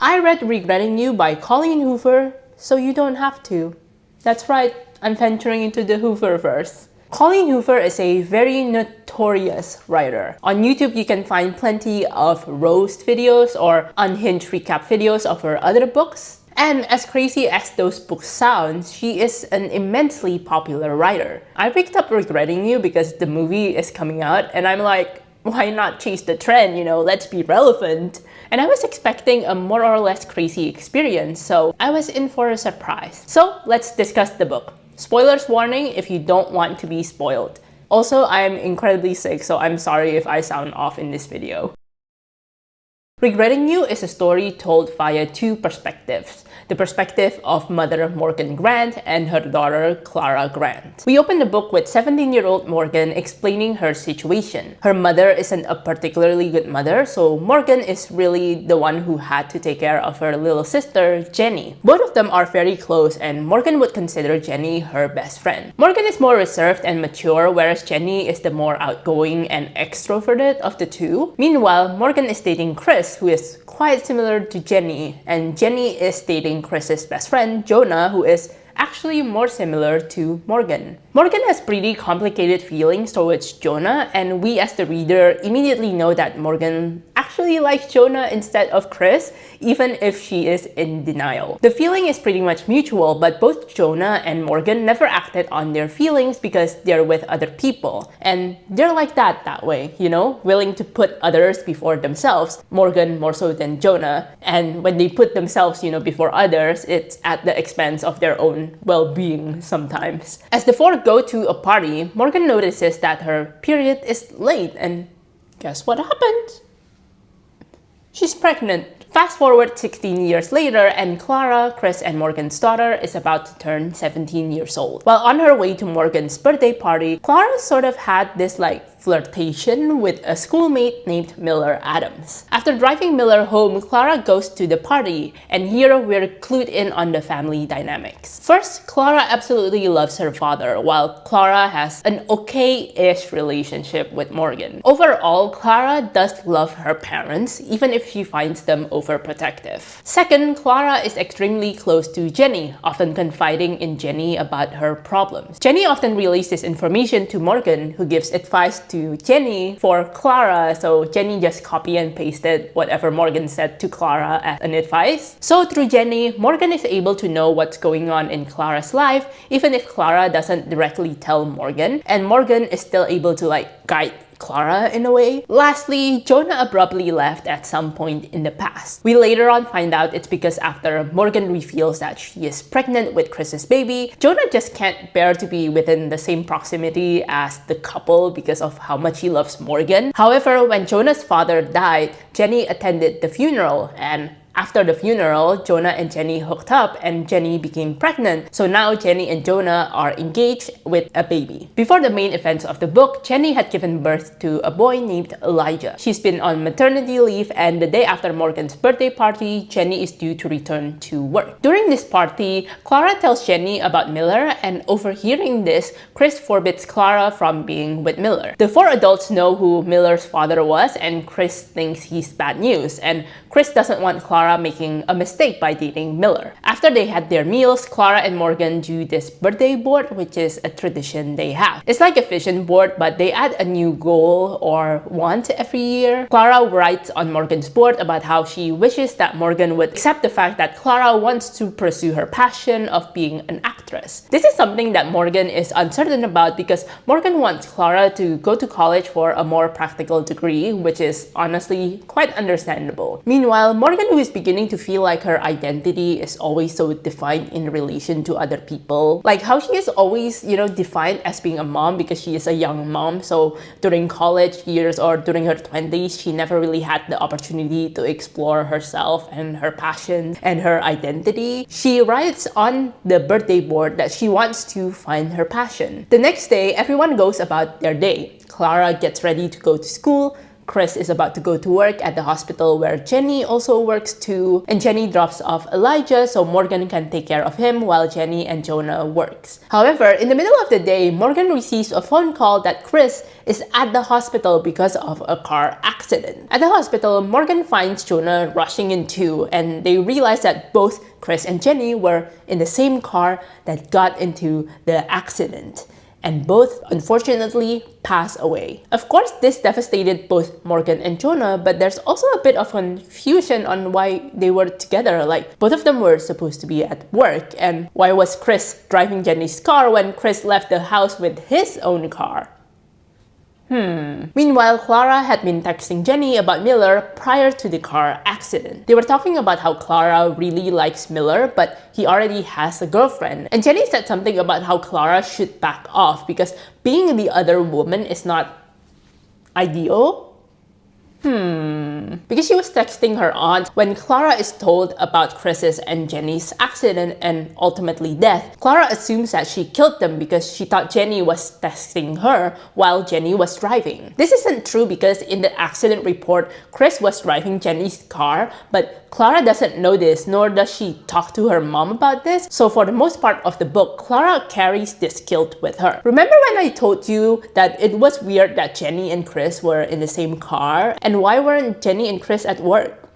I read Regretting You by Colleen Hoover, so you don't have to. That's right, I'm venturing into the Hooververse. Colleen Hoover is a very notorious writer. On YouTube, you can find plenty of roast videos or unhinged recap videos of her other books. And as crazy as those books sound, she is an immensely popular writer. I picked up Regretting You because the movie is coming out, and I'm like, why not chase the trend, let's be relevant. And I was expecting a more or less crazy experience, so I was in for a surprise. So let's discuss the book. Spoilers warning if you don't want to be spoiled. Also, I'm incredibly sick, so I'm sorry if I sound off in this video. Regretting You is a story told via two perspectives. The perspective of mother Morgan Grant and her daughter Clara Grant. We open the book with 17-year-old Morgan explaining her situation. Her mother isn't a particularly good mother, so Morgan is really the one who had to take care of her little sister, Jenny. Both of them are very close, and Morgan would consider Jenny her best friend. Morgan is more reserved and mature, whereas Jenny is the more outgoing and extroverted of the two. Meanwhile, Morgan is dating Chris, who is quite similar to Jenny, and Jenny is dating Chris's best friend, Jonah, who is actually more similar to Morgan. Morgan has pretty complicated feelings towards Jonah, and we as the reader immediately know that Morgan actually likes Jonah instead of Chris, even if she is in denial. The feeling is pretty much mutual, but both Jonah and Morgan never acted on their feelings because they're with other people. And they're like that way, willing to put others before themselves. Morgan more so than Jonah. And when they put themselves, before others, it's at the expense of their own well-being sometimes. As the four go to a party, Morgan notices that her period is late, and guess what happened? She's pregnant. Fast forward 16 years later, and Clara, Chris and Morgan's daughter, is about to turn 17 years old. While on her way to Morgan's birthday party, Clara sort of had this flirtation with a schoolmate named Miller Adams. After driving Miller home, Clara goes to the party, and here we're clued in on the family dynamics. First, Clara absolutely loves her father, while Clara has an okay-ish relationship with Morgan. Overall, Clara does love her parents, even if she finds them overprotective. Second, Clara is extremely close to Jenny, often confiding in Jenny about her problems. Jenny often relays this information to Morgan, who gives advice to Jenny for Clara, so Jenny just copy and pasted whatever Morgan said to Clara as an advice. So through Jenny, Morgan is able to know what's going on in Clara's life, even if Clara doesn't directly tell Morgan, and Morgan is still able to guide Clara in a way. Lastly, Jonah abruptly left at some point in the past. We later on find out it's because after Morgan reveals that she is pregnant with Chris's baby, Jonah just can't bear to be within the same proximity as the couple because of how much he loves Morgan. However, when Jonah's father died, Jenny attended the funeral, and after the funeral, Jonah and Jenny hooked up and Jenny became pregnant. So now Jenny and Jonah are engaged with a baby. Before the main events of the book, Jenny had given birth to a boy named Elijah. She's been on maternity leave, and the day after Morgan's birthday party, Jenny is due to return to work. During this party, Clara tells Jenny about Miller, and overhearing this, Chris forbids Clara from being with Miller. The four adults know who Miller's father was, and Chris thinks he's bad news, and Chris doesn't want Clara making a mistake by dating Miller. After they had their meals, Clara and Morgan do this birthday board, which is a tradition they have. It's like a vision board, but they add a new goal or want every year. Clara writes on Morgan's board about how she wishes that Morgan would accept the fact that Clara wants to pursue her passion of being an actress. This is something that Morgan is uncertain about because Morgan wants Clara to go to college for a more practical degree, which is honestly quite understandable. Meanwhile, Morgan, who is beginning to feel like her identity is always so defined in relation to other people. Like how she is always, defined as being a mom because she is a young mom. So during college years or during her 20s, she never really had the opportunity to explore herself and her passion and her identity. She writes on the birthday board that she wants to find her passion. The next day, everyone goes about their day. Clara gets ready to go to school. Chris is about to go to work at the hospital where Jenny also works too, and Jenny drops off Elijah so Morgan can take care of him while Jenny and Jonah works. However, in the middle of the day, Morgan receives a phone call that Chris is at the hospital because of a car accident. At the hospital, Morgan finds Jonah rushing in too, and they realize that both Chris and Jenny were in the same car that got into the accident, and both unfortunately pass away. Of course, this devastated both Morgan and Jonah, but there's also a bit of confusion on why they were together. Like, both of them were supposed to be at work, and why was Chris driving Jenny's car when Chris left the house with his own car? Meanwhile, Clara had been texting Jenny about Miller prior to the car accident. They were talking about how Clara really likes Miller, but he already has a girlfriend. And Jenny said something about how Clara should back off because being the other woman is not ideal. Because she was texting her aunt when Clara is told about Chris's and Jenny's accident and ultimately death. Clara assumes that she killed them because she thought Jenny was texting her while Jenny was driving. This isn't true because in the accident report, Chris was driving Jenny's car, but Clara doesn't know this, nor does she talk to her mom about this. So for the most part of the book, Clara carries this guilt with her. Remember when I told you that it was weird that Jenny and Chris were in the same car? And why weren't Jenny and Chris at work?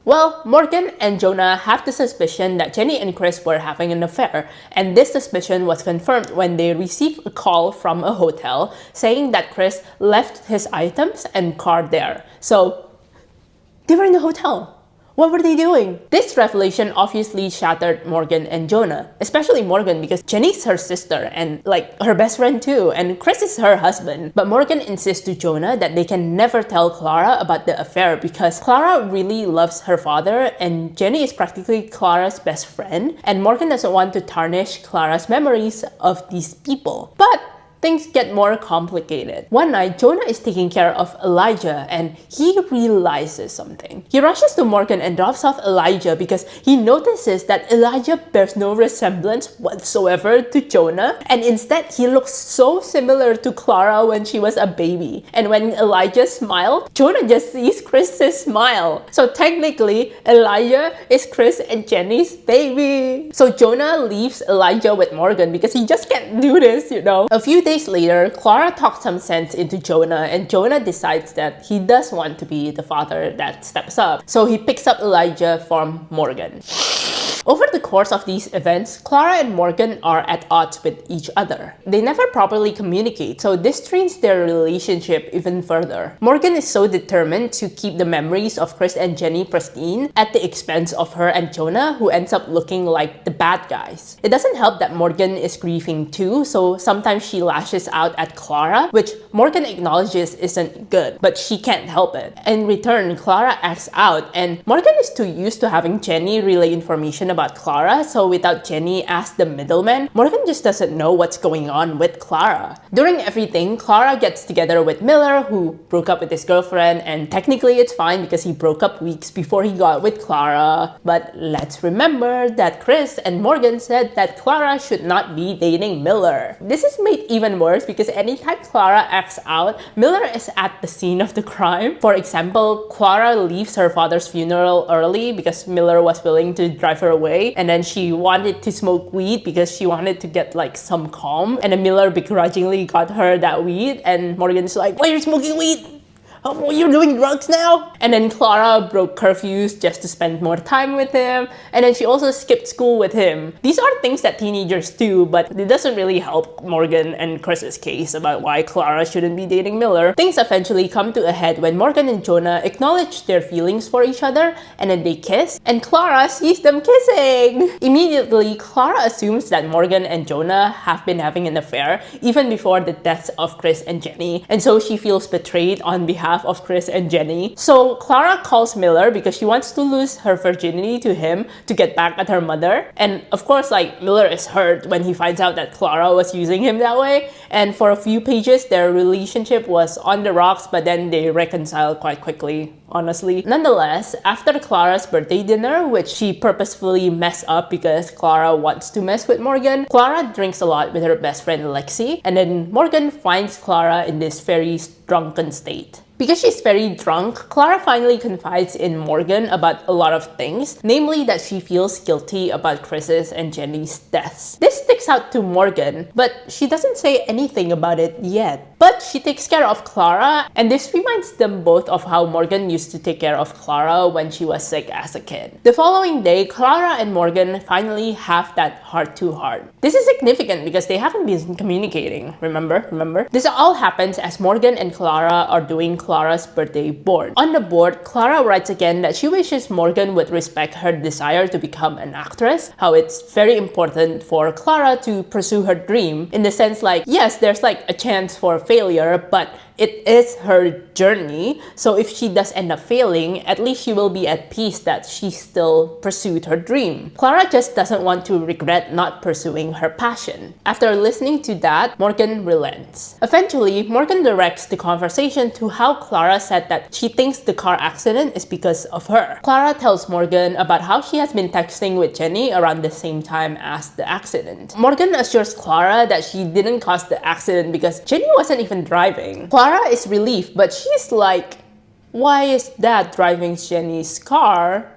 Well, Morgan and Jonah have the suspicion that Jenny and Chris were having an affair, and this suspicion was confirmed when they received a call from a hotel saying that Chris left his items and car there. So they were in the hotel. What were they doing? This revelation obviously shattered Morgan and Jonah, especially Morgan because Jenny's her sister and like her best friend too, and Chris is her husband. But Morgan insists to Jonah that they can never tell Clara about the affair because Clara really loves her father and Jenny is practically Clara's best friend, and Morgan doesn't want to tarnish Clara's memories of these people. But things get more complicated. One night, Jonah is taking care of Elijah and he realizes something. He rushes to Morgan and drops off Elijah because he notices that Elijah bears no resemblance whatsoever to Jonah, and instead he looks so similar to Clara when she was a baby. And when Elijah smiled, Jonah just sees Chris's smile. So technically, Elijah is Chris and Jenny's baby. So Jonah leaves Elijah with Morgan because he just can't do this, you know. A few days later, Clara talks some sense into Jonah, and Jonah decides that he does want to be the father that steps up. So he picks up Elijah from Morgan. Over the course of these events, Clara and Morgan are at odds with each other. They never properly communicate, so this strains their relationship even further. Morgan is so determined to keep the memories of Chris and Jenny pristine at the expense of her and Jonah, who ends up looking like the bad guys. It doesn't help that Morgan is grieving too, so sometimes she lashes out at Clara, which Morgan acknowledges isn't good, but she can't help it. In return, Clara acts out, and Morgan is too used to having Jenny relay information about Clara, so without Jenny as the middleman, Morgan just doesn't know what's going on with Clara. During everything, Clara gets together with Miller, who broke up with his girlfriend, and technically it's fine because he broke up weeks before he got with Clara. But let's remember that Chris and Morgan said that Clara should not be dating Miller. This is made even worse because anytime Clara acts out, Miller is at the scene of the crime. For example, Clara leaves her father's funeral early because Miller was willing to drive her away, and then she wanted to smoke weed because she wanted to get like some calm, and then Miller begrudgingly got her that weed, and Morgan's like, why are you smoking weed? Oh, you're doing drugs now? And then Clara broke curfews just to spend more time with him, and then she also skipped school with him. These are things that teenagers do, but it doesn't really help Morgan and Chris's case about why Clara shouldn't be dating Miller. Things eventually come to a head when Morgan and Jonah acknowledge their feelings for each other, and then they kiss, and Clara sees them kissing. Immediately, Clara assumes that Morgan and Jonah have been having an affair even before the deaths of Chris and Jenny, and so she feels betrayed on behalf of Chris and Jenny. So Clara calls Miller because she wants to lose her virginity to him to get back at her mother. And of course, like, Miller is hurt when he finds out that Clara was using him that way. And for a few pages, their relationship was on the rocks, but then they reconcile quite quickly. honestly. Nonetheless, after Clara's birthday dinner, which she purposefully messed up because Clara wants to mess with Morgan, Clara drinks a lot with her best friend Lexi, and then Morgan finds Clara in this very drunken state. Because she's very drunk, Clara finally confides in Morgan about a lot of things, namely that she feels guilty about Chris's and Jenny's deaths. This sticks out to Morgan, but she doesn't say anything about it yet. But she takes care of Clara, and this reminds them both of how Morgan used to take care of Clara when she was sick as a kid. The following day, Clara and Morgan finally have that heart-to-heart. This is significant because they haven't been communicating, remember? This all happens as Morgan and Clara are doing Clara's birthday board. On the board, Clara writes again that she wishes Morgan would respect her desire to become an actress, how it's very important for Clara to pursue her dream, in the sense like, yes, there's like a chance for failure, but it is her journey, so if she does end up failing, at least she will be at peace that she still pursued her dream. Clara just doesn't want to regret not pursuing her passion. After listening to that, Morgan relents. Eventually, Morgan directs the conversation to how Clara said that she thinks the car accident is because of her. Clara tells Morgan about how she has been texting with Jenny around the same time as the accident. Morgan assures Clara that she didn't cause the accident because Jenny wasn't even driving. Clara is relieved, but she's like, why is Dad driving Jenny's car?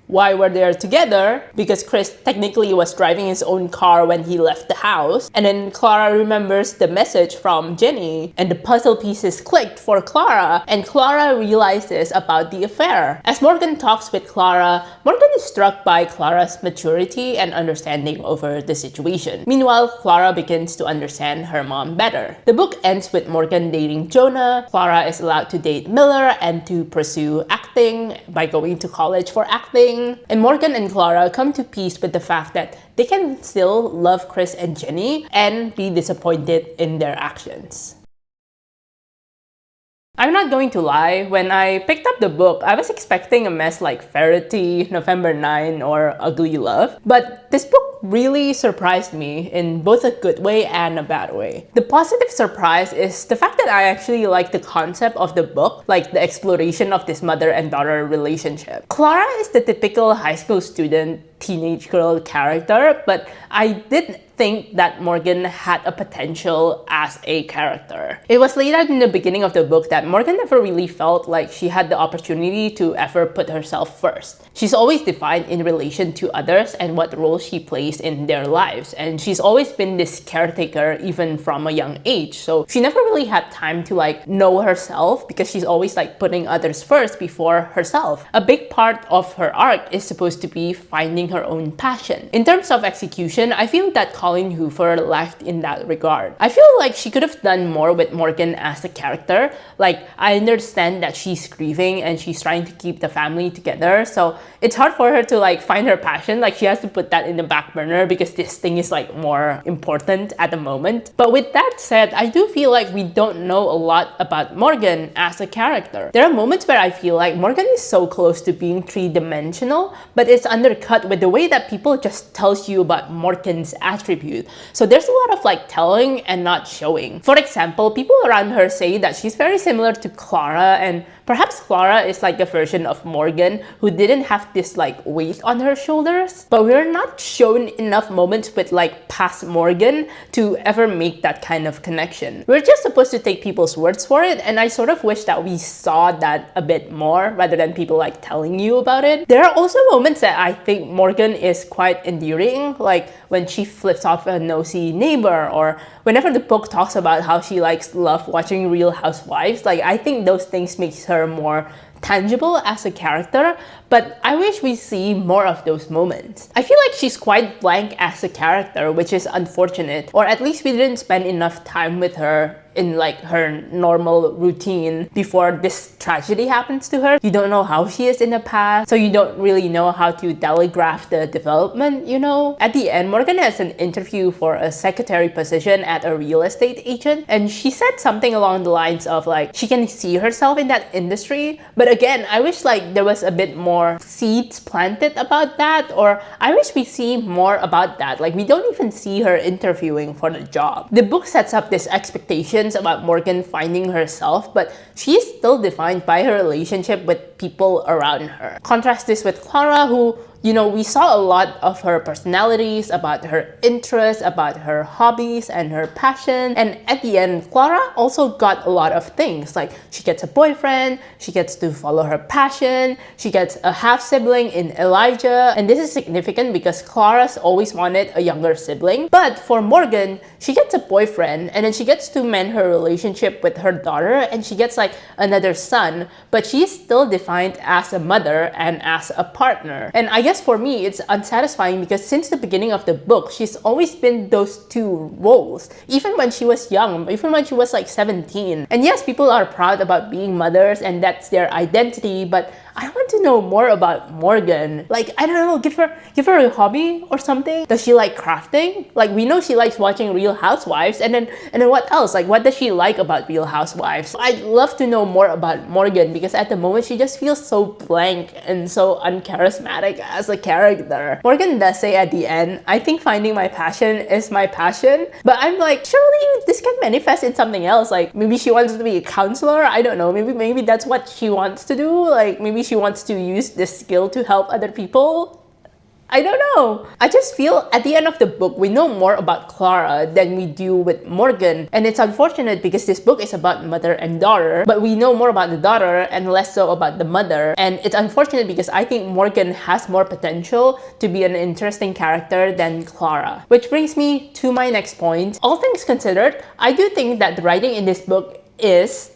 Why were they together? Because Chris technically was driving his own car when he left the house. And then Clara remembers the message from Jenny, and the puzzle pieces clicked for Clara, and Clara realizes about the affair. As Morgan talks with Clara, Morgan is struck by Clara's maturity and understanding over the situation. Meanwhile, Clara begins to understand her mom better. The book ends with Morgan dating Jonah. Clara is allowed to date Miller and to pursue acting by going to college for acting. And Morgan and Clara come to peace with the fact that they can still love Chris and Jenny and be disappointed in their actions. I'm not going to lie, when I picked up the book, I was expecting a mess like Verity, November 9, or Ugly Love. But this book really surprised me in both a good way and a bad way. The positive surprise is the fact that I actually like the concept of the book, like the exploration of this mother and daughter relationship. Clara is the typical high school student, teenage girl character, but I did think that Morgan had a potential as a character. It was laid out in the beginning of the book that Morgan never really felt like she had the opportunity to ever put herself first. She's always defined in relation to others and what role she plays in their lives, and she's always been this caretaker even from a young age, so she never really had time to like know herself because she's always like putting others first before herself. A big part of her arc is supposed to be finding her own passion. In terms of execution, I feel that Colleen Hoover lacked in that regard. I feel like she could have done more with Morgan as a character. Like, I understand that she's grieving and she's trying to keep the family together, so it's hard for her to like find her passion. Like, she has to put that in the back burner because this thing is like more important at the moment. But with that said, I do feel like we don't know a lot about Morgan as a character. There are moments where I feel like Morgan is so close to being three-dimensional, but it's undercut with the way that people just tells you about Morgan's attribute. So there's a lot of like telling and not showing. For example, people around her say that she's very similar to Clara, and perhaps Clara is like a version of Morgan who didn't have this like weight on her shoulders. But we're not shown enough moments with like past Morgan to ever make that kind of connection. We're just supposed to take people's words for it, and I sort of wish that we saw that a bit more rather than people like telling you about it. There are also moments that I think Morgan is quite endearing, like when she flips off a nosy neighbor, or whenever the book talks about how she likes love watching Real Housewives. Like, I think those things makes her more tangible as a character, but I wish we see more of those moments. I feel like she's quite blank as a character, which is unfortunate, or at least we didn't spend enough time with her in like her normal routine before this tragedy happens to her. You don't know how she is in the past, so you don't really know how to telegraph the development, you know? At the end, Morgan has an interview for a secretary position at a real estate agent, and she said something along the lines of like, she can see herself in that industry. But again, I wish like there was a bit more seeds planted about that, or I wish we see more about that. Like, we don't even see her interviewing for the job. The book sets up this expectation about Morgan finding herself, but she is still defined by her relationship with people around her. Contrast this with Clara, who, you know, we saw a lot of her personalities, about her interests, about her hobbies and her passion. And at the end, Clara also got a lot of things. Like, she gets a boyfriend, she gets to follow her passion, she gets a half-sibling in Elijah. And this is significant because Clara's always wanted a younger sibling. But for Morgan, she gets a boyfriend, and then she gets to mend her relationship with her daughter, and she gets like another son, but she's still defined as a mother and as a partner. And I guess for me, it's unsatisfying because since the beginning of the book, she's always been those two roles. Even when she was young, even when she was like 17. And yes, people are proud about being mothers and that's their identity, but I want to know more about Morgan. Like, I don't know, give her a hobby or something. Does she like crafting? Like, we know she likes watching Real Housewives, and then what else? Like, what does she like about Real Housewives? I'd love to know more about Morgan because at the moment she just feels so blank and so uncharismatic as a character. Morgan does say at the end, I think finding my passion is my passion, but I'm like, surely this can manifest in something else. Like, maybe she wants to be a counselor. I don't know. Maybe that's what she wants to do. Like, maybe she wants to use this skill to help other people. I don't know. I just feel at the end of the book, we know more about Clara than we do with Morgan. And it's unfortunate because this book is about mother and daughter, but we know more about the daughter and less so about the mother. And it's unfortunate because I think Morgan has more potential to be an interesting character than Clara. Which brings me to my next point. All things considered, I do think that the writing in this book is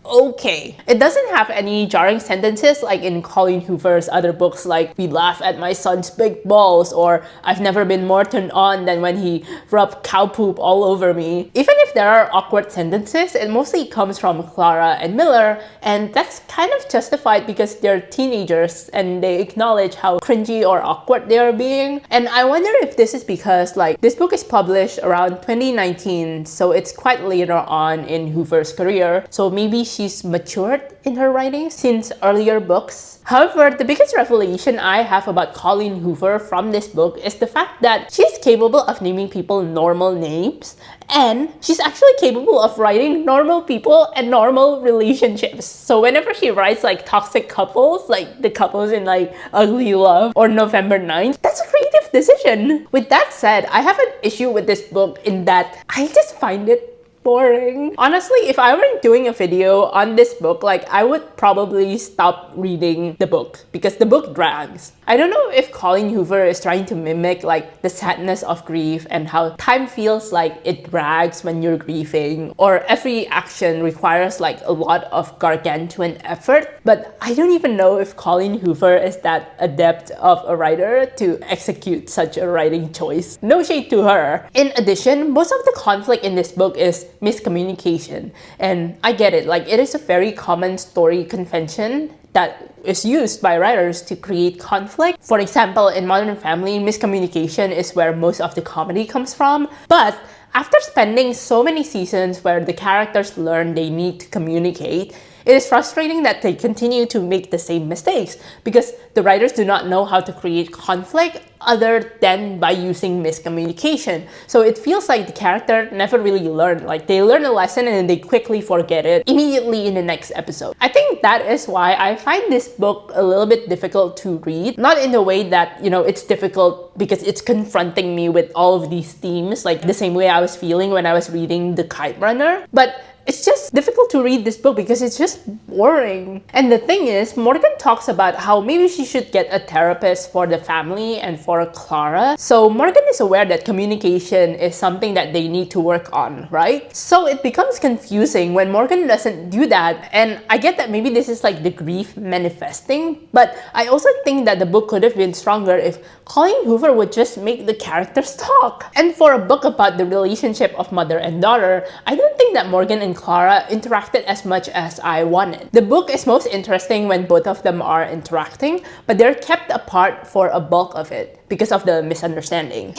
okay. It doesn't have any jarring sentences like in Colleen Hoover's other books, like we laugh at my son's big balls, or I've never been more turned on than when he rubbed cow poop all over me. Even if there are awkward sentences, it mostly comes from Clara and Miller, and that's kind of justified because they're teenagers and they acknowledge how cringy or awkward they are being. And I wonder if this is because like this book is published around 2019, so it's quite later on in Hoover's career, so maybe she's matured in her writing since earlier books. However, the biggest revelation I have about Colleen Hoover from this book is the fact that she's capable of naming people normal names, and she's actually capable of writing normal people and normal relationships. So whenever she writes like toxic couples, like the couples in like Ugly Love or November 9th, that's a creative decision. With that said, I have an issue with this book in that I just find it boring. Honestly, if I were doing a video on this book, like I would probably stop reading the book because the book drags. I don't know if Colleen Hoover is trying to mimic like the sadness of grief and how time feels like it drags when you're grieving, or every action requires like a lot of gargantuan effort. But I don't even know if Colleen Hoover is that adept of a writer to execute such a writing choice. No shade to her. In addition, most of the conflict in this book is miscommunication, and I get it. Like, it is a very common story convention that is used by writers to create conflict. For example, in Modern Family, miscommunication is where most of the comedy comes from. But after spending so many seasons where the characters learn they need to communicate, it is frustrating that they continue to make the same mistakes because the writers do not know how to create conflict other than by using miscommunication. So it feels like the character never really learned. Like, they learn a lesson and then they quickly forget it immediately in the next episode. I think that is why I find this book a little bit difficult to read. Not in the way that, you know, it's difficult because it's confronting me with all of these themes, like the same way I was feeling when I was reading The Kite Runner, but it's just difficult to read this book because it's just boring. And the thing is, Morgan talks about how maybe she should get a therapist for the family and for Clara. So Morgan is aware that communication is something that they need to work on, right? So it becomes confusing when Morgan doesn't do that. And I get that maybe this is like the grief manifesting, but I also think that the book could have been stronger if Colleen Hoover would just make the characters talk. And for a book about the relationship of mother and daughter, I don't think that Morgan and Clara interacted as much as I wanted. The book is most interesting when both of them are interacting, but they're kept apart for a bulk of it because of the misunderstanding.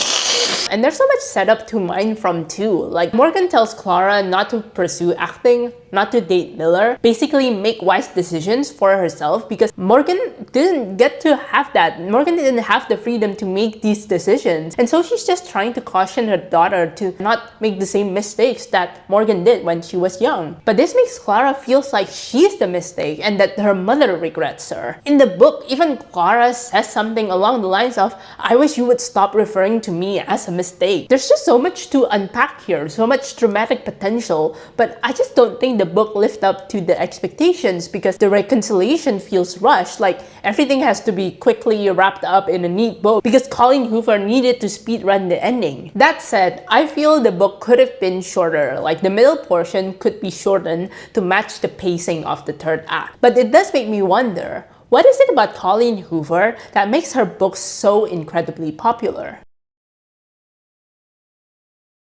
And there's so much setup to mine from too. Like Morgan tells Clara not to pursue acting, not to date Miller, basically make wise decisions for herself, because Morgan didn't get to have that. Morgan didn't have the freedom to make these decisions. And so she's just trying to caution her daughter to not make the same mistakes that Morgan did when she was young. But this makes Clara feel like she's the mistake and that her mother regrets her. In the book, even Clara says something along the lines of, "I wish you would stop referring to me as a mistake." There's just so much to unpack here, so much dramatic potential, but I just don't think the book lived up to the expectations because the reconciliation feels rushed, like everything has to be quickly wrapped up in a neat bow because Colleen Hoover needed to speedrun the ending. That said, I feel the book could have been shorter, like the middle portion could be shortened to match the pacing of the third act. But it does make me wonder, what is it about Colleen Hoover that makes her books so incredibly popular?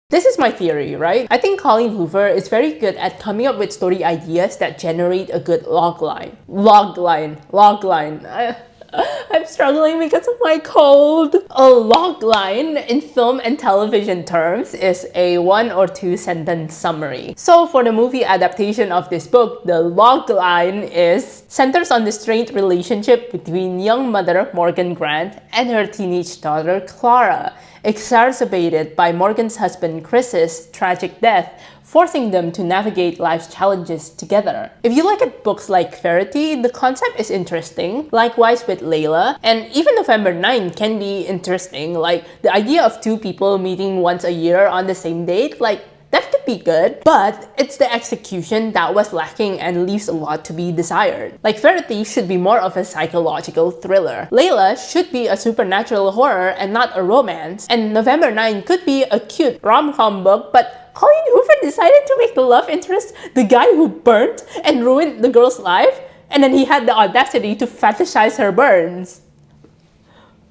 This is my theory, right? I think Colleen Hoover is very good at coming up with story ideas that generate a good logline. I'm struggling because of my cold. A logline in film and television terms is a 1 or 2 sentence summary. So for the movie adaptation of this book, the logline centers on the strained relationship between young mother Morgan Grant and her teenage daughter Clara, exacerbated by Morgan's husband Chris's tragic death, forcing them to navigate life's challenges together. If you look at books like Verity, the concept is interesting, likewise with Layla, and even November 9 can be interesting, like the idea of 2 people meeting once a year on the same date, like that could be good, but it's the execution that was lacking and leaves a lot to be desired. Like Verity should be more of a psychological thriller. Layla should be a supernatural horror and not a romance. And November 9 could be a cute rom-com book, but Colleen Hoover decided to make the love interest the guy who burnt and ruined the girl's life, and then he had the audacity to fetishize her burns.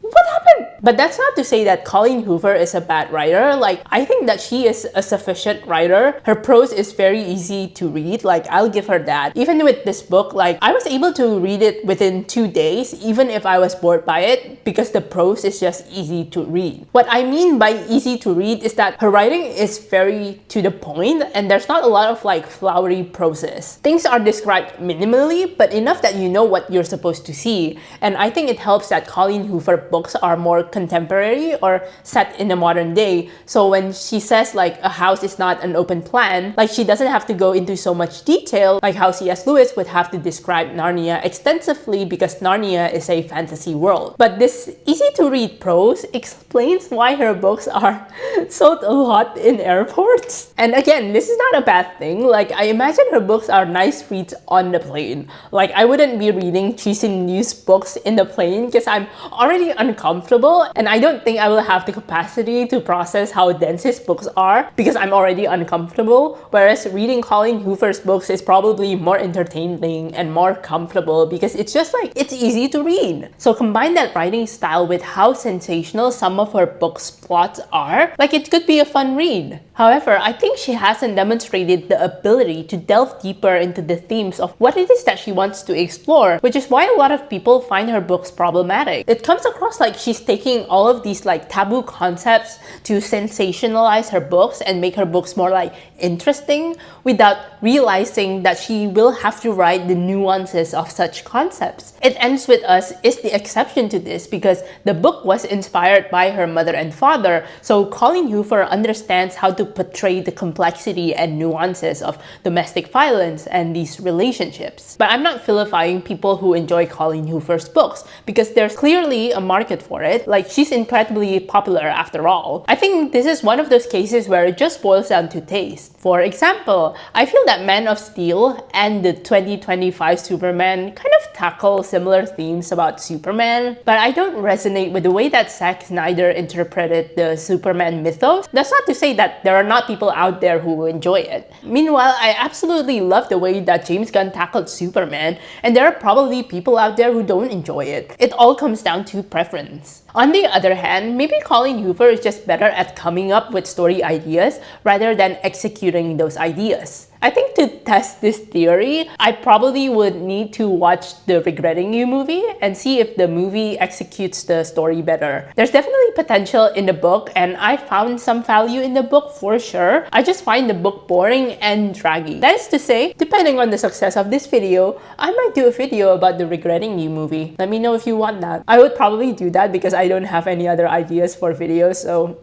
What happened? But that's not to say that Colleen Hoover is a bad writer. Like, I think that she is a sufficient writer. Her prose is very easy to read. Like, I'll give her that. Even with this book, like, I was able to read it within 2 days, even if I was bored by it, because the prose is just easy to read. What I mean by easy to read is that her writing is very to the point, and there's not a lot of like flowery proses. Things are described minimally, but enough that you know what you're supposed to see. And I think it helps that Colleen Hoover books are more contemporary or set in the modern day. So when she says like a house is not an open plan, like she doesn't have to go into so much detail like how C.S. Lewis would have to describe Narnia extensively because Narnia is a fantasy world. But this easy to read prose explains why her books are sold a lot in airports. And again, this is not a bad thing. Like I imagine her books are nice reads on the plane. Like I wouldn't be reading cheesy news books in the plane because I'm already uncomfortable, and I don't think I will have the capacity to process how dense his books are because I'm already uncomfortable, whereas reading Colleen Hoover's books is probably more entertaining and more comfortable because it's just like, it's easy to read. So combine that writing style with how sensational some of her books' plots are, like it could be a fun read. However, I think she hasn't demonstrated the ability to delve deeper into the themes of what it is that she wants to explore, which is why a lot of people find her books problematic. It comes across like she's taking all of these like taboo concepts to sensationalize her books and make her books more like interesting without realizing that she will have to write the nuances of such concepts. It Ends with Us is the exception to this because the book was inspired by her mother and father, so Colleen Hoover understands how to portray the complexity and nuances of domestic violence and these relationships. But I'm not vilifying people who enjoy Colleen Hoover's books because there's clearly a market for it. Like, she's incredibly popular after all. I think this is one of those cases where it just boils down to taste. For example, I feel that Man of Steel and the 2025 Superman kind of tackle similar themes about Superman, but I don't resonate with the way that Zack Snyder interpreted the Superman mythos. That's not to say that there are not people out there who enjoy it. Meanwhile, I absolutely love the way that James Gunn tackled Superman, and there are probably people out there who don't enjoy it. It all comes down to preference. On the other hand, maybe Colleen Hoover is just better at coming up with story ideas rather than executing those ideas. I think to test this theory, I probably would need to watch the Regretting You movie and see if the movie executes the story better. There's definitely potential in the book, and I found some value in the book for sure. I just find the book boring and draggy. That is to say, depending on the success of this video, I might do a video about the Regretting You movie. Let me know if you want that. I would probably do that because I don't have any other ideas for videos, so...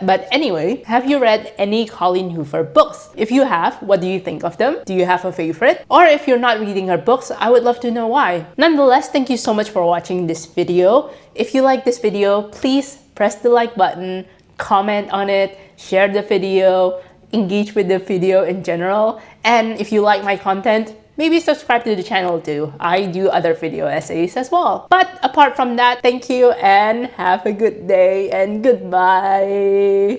But anyway, have you read any Colleen Hoover books? If you have, what do you think of them? Do you have a favorite? Or if you're not reading her books, I would love to know why. Nonetheless, thank you so much for watching this video. If you like this video, please press the like button, comment on it, share the video, engage with the video in general. And if you like my content, maybe subscribe to the channel too. I do other video essays as well. But apart from that, thank you and have a good day and goodbye.